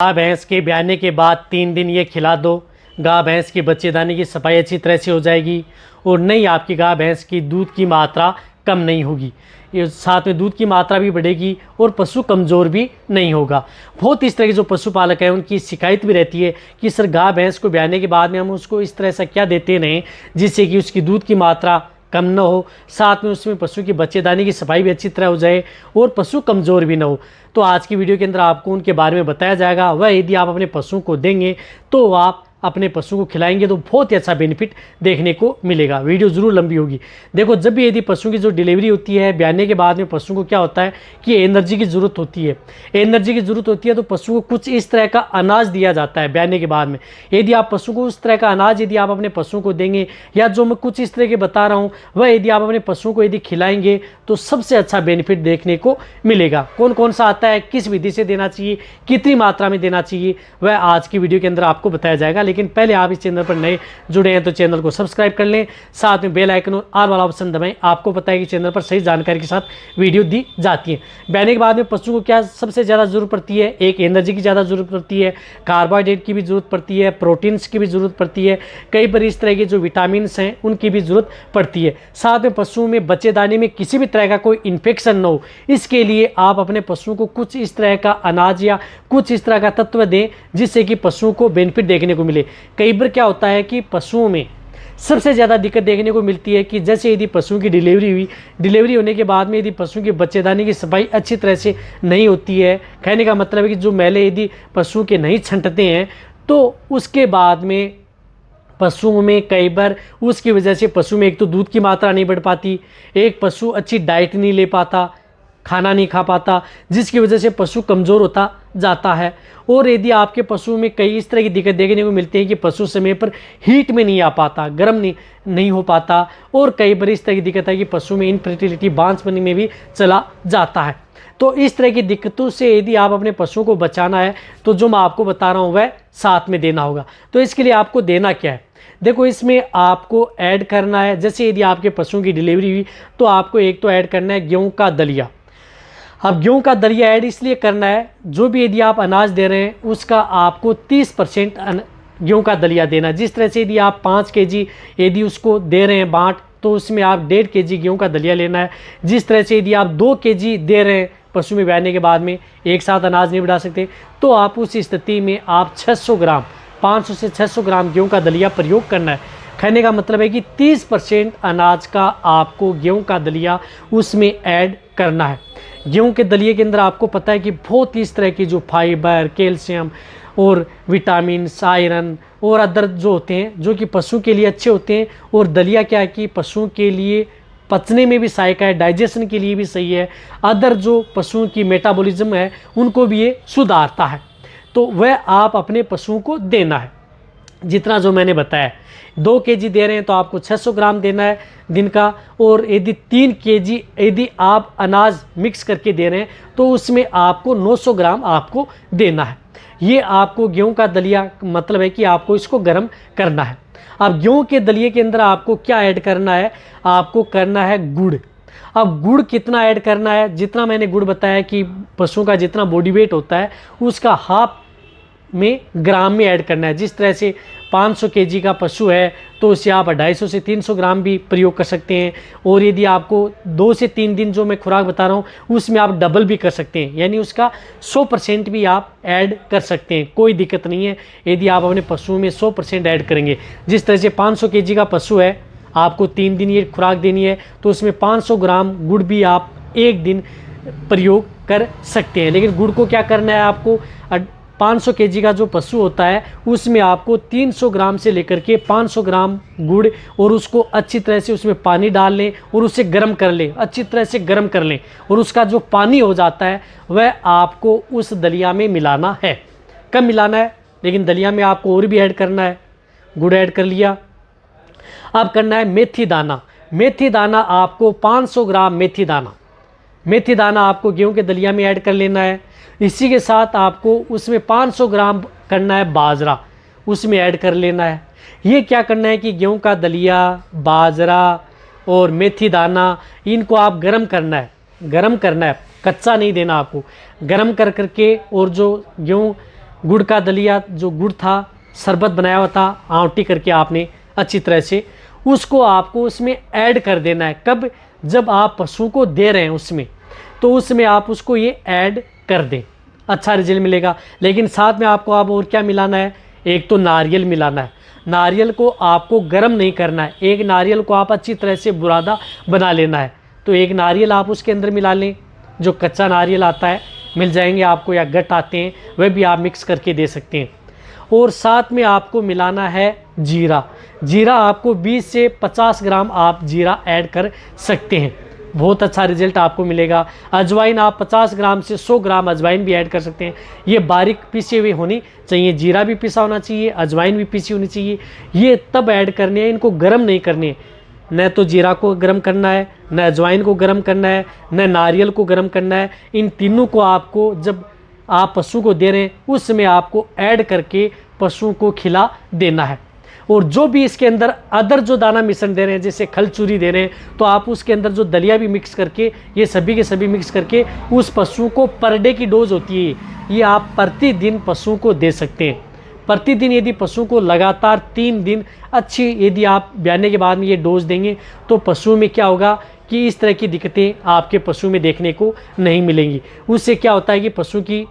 गाय भैंस के ब्याने के बाद 3 दिन ये खिला दो। गाय भैंस की बच्चेदानी की सफाई अच्छी तरह से हो जाएगी और नहीं आपकी गाय भैंस की दूध की मात्रा कम नहीं होगी, ये साथ में दूध की मात्रा भी बढ़ेगी और पशु कमज़ोर भी नहीं होगा। बहुत इस तरह के जो पशुपालक हैं उनकी शिकायत भी रहती है कि सर गाय भैंस को ब्याने के बाद में हम उसको इस तरह से क्या देते रहें जिससे कि उसकी दूध की मात्रा कम ना हो, साथ में उसमें पशु की बच्चेदानी की सफाई भी अच्छी तरह हो जाए और पशु कमज़ोर भी ना हो। तो आज की वीडियो के अंदर आपको उनके बारे में बताया जाएगा। वह यदि आप अपने पशु को देंगे तो आप अपने पशु को खिलाएंगे तो बहुत ही अच्छा बेनिफिट देखने को मिलेगा। वीडियो ज़रूर लंबी होगी। देखो, जब भी यदि पशु की जो डिलीवरी होती है, ब्याने के बाद में पशु को क्या होता है कि एनर्जी की ज़रूरत होती है। एनर्जी की ज़रूरत होती है तो पशु को कुछ इस तरह का अनाज दिया जाता है ब्याने के बाद में। यदि आप पशु को उस तरह का अनाज यदि आप अपने पशु को देंगे या जो मैं कुछ इस तरह के बता रहा हूँ वह यदि आप अपने पशु को यदि खिलाएंगे तो सबसे अच्छा बेनिफिट देखने को मिलेगा। कौन कौन सा आता है, किस विधि से देना चाहिए, कितनी मात्रा में देना चाहिए, वह आज की वीडियो के अंदर आपको बताया जाएगा। लेकिन पहले आप इस चैनल पर नए जुड़े हैं तो चैनल को सब्सक्राइब कर लें, साथ में बेल आइकन और ऑल वाला ऑप्शन दबाएं। आपको पता है कि चैनल पर सही जानकारी के साथ वीडियो दी जाती है। ब्याने के बाद में पशु को क्या सबसे ज़्यादा ज़रूरत पड़ती है, एक एनर्जी की ज़्यादा ज़रूरत पड़ती है, कार्बोहाइड्रेट की भी ज़रूरत पड़ती है, प्रोटीन्स की भी ज़रूरत पड़ती है, कई बार इस तरह के जो विटामिन हैं उनकी भी ज़रूरत पड़ती है। साथ में पशु में बच्चेदानी में किसी भी तरह का कोई इन्फेक्शन न हो, इसके लिए आप अपने पशु को कुछ इस तरह का अनाज या कुछ इस तरह का तत्व दें जिससे कि पशु को बेनिफिट देखने को मिले। कई बार क्या होता है कि पशुओं में सबसे ज़्यादा दिक्कत देखने को मिलती है कि जैसे यदि पशु की डिलीवरी हुई, डिलीवरी होने के बाद में यदि पशु की बच्चेदानी की सफाई अच्छी तरह से नहीं होती है, कहने का मतलब है कि जो मैले यदि पशु के नहीं छंटते हैं तो उसके बाद में पशुओं में कई बार उसकी वजह से पशु में एक तो दूध की मात्रा नहीं बढ़ पाती, एक पशु अच्छी डाइट नहीं ले पाता, खाना नहीं खा पाता, जिसकी वजह से पशु कमज़ोर होता जाता है। और यदि आपके पशु में कई इस तरह की दिक्कत देखने को मिलती है कि पशु समय पर हीट में नहीं आ पाता, गर्म नहीं हो पाता, और कई बार इस तरह की दिक्कत है कि पशु में इनफर्टिलिटी, बांझपनी में भी चला जाता है। तो इस तरह की दिक्कतों से यदि आप अपने पशु को बचाना है तो जो मैं आपको बता रहा हूँ वह साथ में देना होगा। तो इसके लिए आपको देना क्या है, देखो इसमें आपको ऐड करना है, जैसे यदि आपके पशु की डिलीवरी हुई तो आपको एक तो ऐड करना है गेहूं का दलिया। अब गेहूं का दलिया ऐड इसलिए करना है, जो भी यदि आप अनाज दे रहे हैं उसका आपको 30% गेहूं का दलिया देना। जिस तरह से यदि आप 5 kg यदि उसको दे रहे हैं बाँट तो उसमें आप 1.5 kg गेहूं का दलिया लेना है। जिस तरह से यदि आप 2 kg दे रहे हैं पशु में ब्याने के बाद में, एक साथ अनाज नहीं बढ़ा सकते, तो आप उस स्थिति में आप 600 ग्राम, 500 से 600 ग्राम गेहूं का दलिया प्रयोग करना है। कहने का मतलब है कि 30% अनाज का आपको गेहूं का दलिया उसमें ऐड करना है। गेहूं के दलिए के अंदर आपको पता है कि बहुत इस तरह की जो फाइबर, कैल्शियम और विटामिन, आयरन और अदर जो होते हैं जो कि पशु के लिए अच्छे होते हैं। और दलिया क्या है कि पशुओं के लिए पचने में भी सहायक है, डाइजेशन के लिए भी सही है, अदर जो पशुओं की मेटाबॉलिज्म है उनको भी ये सुधारता है। तो वह आप अपने पशुओं को देना है जितना जो मैंने बताया। 2 kg दे रहे हैं तो आपको 600 ग्राम देना है दिन का, और यदि 3 kg यदि आप अनाज मिक्स करके दे रहे हैं तो उसमें आपको 900 ग्राम आपको देना है। ये आपको गेहूं का दलिया मतलब है कि आपको इसको गर्म करना है। अब गेहूं के दलिए के अंदर आपको क्या ऐड करना है, आपको करना है गुड़। अब गुड़ कितना ऐड करना है, जितना मैंने गुड़ बताया कि पशु का जितना बॉडी वेट होता है उसका हाफ में ग्राम में ऐड करना है। जिस तरह से 500 kg का पशु है तो उससे आप 250 से 300 ग्राम भी प्रयोग कर सकते हैं। और यदि आपको 2 से 3 दिन जो मैं खुराक बता रहा हूँ उसमें आप डबल भी कर सकते हैं, यानी उसका 100% भी आप ऐड कर सकते हैं, कोई दिक्कत नहीं है यदि आप अपने पशु में 100% ऐड करेंगे। जिस तरह से 500 kg का पशु है, आपको 3 दिन ये खुराक देनी है तो उसमें 500 ग्राम गुड़ भी आप एक दिन प्रयोग कर सकते हैं। लेकिन गुड़ को क्या करना है, आपको 500 kg का जो पशु होता है उसमें आपको 300 ग्राम से लेकर के 500 ग्राम गुड़, और उसको अच्छी तरह से उसमें पानी डाल लें और उसे गर्म कर लें, अच्छी तरह से गर्म कर लें, और उसका जो पानी हो जाता है वह आपको उस दलिया में मिलाना है। कब मिलाना है, लेकिन दलिया में आपको और भी ऐड करना है। गुड़ ऐड कर लिया, अब करना है मेथी दाना। मेथी दाना आपको 500 ग्राम मेथी दाना आपको गेहूं के दलिया में ऐड कर लेना है। इसी के साथ आपको उसमें 500 ग्राम करना है बाजरा, उसमें ऐड कर लेना है। ये क्या करना है कि गेहूं का दलिया, बाजरा और मेथी दाना इनको आप गरम करना है, कच्चा नहीं देना आपको, गरम कर करके, और जो गेहूं गुड़ का दलिया, जो गुड़ था, शरबत बनाया हुआ था, आंवटी करके आपने अच्छी तरह से उसको आपको उसमें ऐड कर देना है। कब? जब आप पशु को दे रहे हैं उसमें, तो उसमें आप उसको ये ऐड कर दें, अच्छा रिजल्ट मिलेगा। लेकिन साथ में आपको आप और क्या मिलाना है? एक तो नारियल मिलाना है। नारियल को आपको गर्म नहीं करना है, एक नारियल को आप अच्छी तरह से बुरादा बना लेना है। तो एक नारियल आप उसके अंदर मिला लें, जो कच्चा नारियल आता है मिल जाएंगे आपको, या गट आते हैं, वह भी आप मिक्स करके दे सकते हैं। और साथ में आपको मिलाना है जीरा। जीरा आपको 20 से 50 ग्राम आप जीरा ऐड कर सकते हैं, बहुत अच्छा रिजल्ट आपको मिलेगा। अजवाइन आप 50 ग्राम से 100 ग्राम अजवाइन भी ऐड कर सकते हैं। ये बारीक पिसी हुई होनी चाहिए, जीरा भी पिसा होना चाहिए, अजवाइन भी पिसी होनी चाहिए। ये तब ऐड करने हैं, इनको गर्म नहीं करने हैं। न तो जीरा को गर्म करना है, न अजवाइन को गर्म करना है, न नारियल को गर्म करना है। इन तीनों को आपको जब आप पशु को दे रहे हैं उसमें आपको ऐड करके पशु को खिला देना है। और जो भी इसके अंदर अदर जो दाना मिश्रण दे रहे हैं, जैसे खल चूरी दे रहे हैं, तो आप उसके अंदर जो दलिया भी मिक्स करके, ये सभी के सभी मिक्स करके उस पशु को पर डे की डोज होती है, ये आप प्रतिदिन पशु को दे सकते हैं। प्रतिदिन यदि पशु को लगातार 3 दिन अच्छी यदि आप ब्याने के बाद में ये डोज देंगे, तो पशु में क्या होगा कि इस तरह की दिक्कतें आपके पशु में देखने को नहीं मिलेंगी। उससे क्या होता है कि पशु की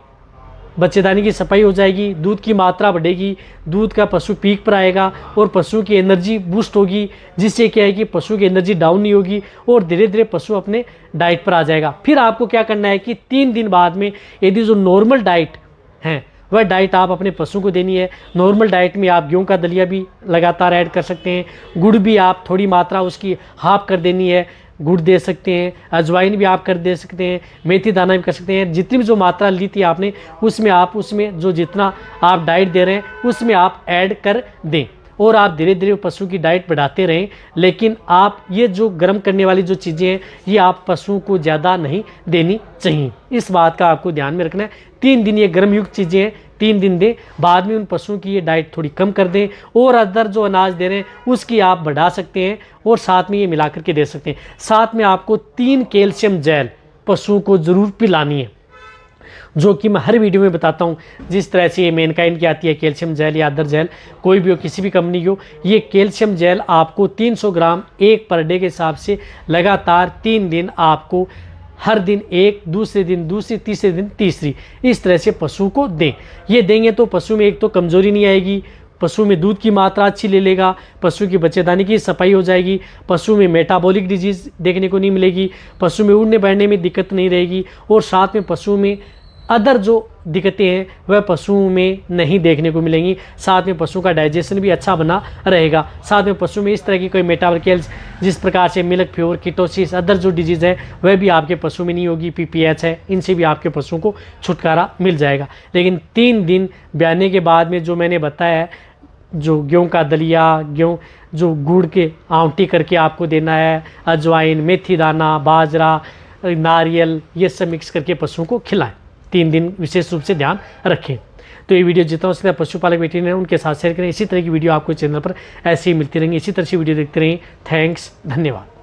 बच्चेदानी की सफाई हो जाएगी, दूध की मात्रा बढ़ेगी, दूध का पशु पीक पर आएगा और पशु की एनर्जी बूस्ट होगी, जिससे क्या है कि पशु की एनर्जी डाउन नहीं होगी और धीरे धीरे पशु अपने डाइट पर आ जाएगा। फिर आपको क्या करना है कि 3 दिन बाद में यदि जो नॉर्मल डाइट है वह डाइट आप अपने पशु को देनी है। नॉर्मल डाइट में आप गेहूं का दलिया भी लगातार ऐड कर सकते हैं, गुड़ भी आप थोड़ी मात्रा उसकी हाफ कर देनी है, गुड़ दे सकते हैं, अजवाइन भी आप कर दे सकते हैं, मेथी दाना भी कर सकते हैं। जितनी भी जो मात्रा ली थी आपने उसमें आप उसमें जो जितना आप डाइट दे रहे हैं उसमें आप ऐड कर दें और आप धीरे धीरे पशु की डाइट बढ़ाते रहें। लेकिन आप ये जो गर्म करने वाली जो चीज़ें हैं ये आप पशु को ज़्यादा नहीं देनी चाहिए, इस बात का आपको ध्यान में रखना है। 3 दिन ये गर्म युक्त चीज़ें हैं, 3 दिन दें, बाद में उन पशुओं की ये डाइट थोड़ी कम कर दें और अदर जो अनाज दे रहे हैं उसकी आप बढ़ा सकते हैं और साथ में ये मिला करके दे सकते हैं। साथ में आपको 3 कैल्शियम जेल पशुओं को ज़रूर पिलानी है, जो कि मैं हर वीडियो में बताता हूँ। जिस तरह से ये मैनकाइंड की आती है कैल्शियम जेल या अदर जेल, कोई भी हो, किसी भी कंपनी की हो, ये कैल्शियम जेल आपको 300 ग्राम एक पर डे के हिसाब से लगातार 3 दिन आपको हर दिन एक, दूसरे दिन दूसरी, तीसरे दिन तीसरी, इस तरह से पशु को दें। ये देंगे तो पशु में एक तो कमज़ोरी नहीं आएगी, पशु में दूध की मात्रा अच्छी ले लेगा, पशु की बच्चेदानी की सफाई हो जाएगी, पशु में मेटाबॉलिक डिजीज़ देखने को नहीं मिलेगी, पशु में उड़ने बैठने में दिक्कत नहीं रहेगी और साथ में पशु में अदर जो दिक्कतें हैं वह पशुओं में नहीं देखने को मिलेंगी। साथ में पशु का डाइजेशन भी अच्छा बना रहेगा। साथ में पशु में इस तरह की कोई मेटाबॉलिक जिस प्रकार से मिल्क फ्योर, कीटोसिस, अदर जो डिजीज़ है वह भी आपके पशु में नहीं होगी। PPH है, इनसे भी आपके पशुओं को छुटकारा मिल जाएगा। लेकिन 3 दिन ब्याने के बाद में जो मैंने बताया है, जो गेहूं का दलिया, गेहूं जो गुड़ के आंवटी करके आपको देना है, अजवाइन, मेथी दाना, बाजरा, नारियल, ये सब मिक्स करके पशुओं को खिलाएं। 3 दिन विशेष रूप से ध्यान रखें। तो ये वीडियो जितना हो सकता है पशुपालक वेटरनरी उनके साथ शेयर करें। इसी तरह की वीडियो आपको चैनल पर ऐसे ही मिलती रहेंगी। इसी तरह से वीडियो देखते रहें। थैंक्स, धन्यवाद।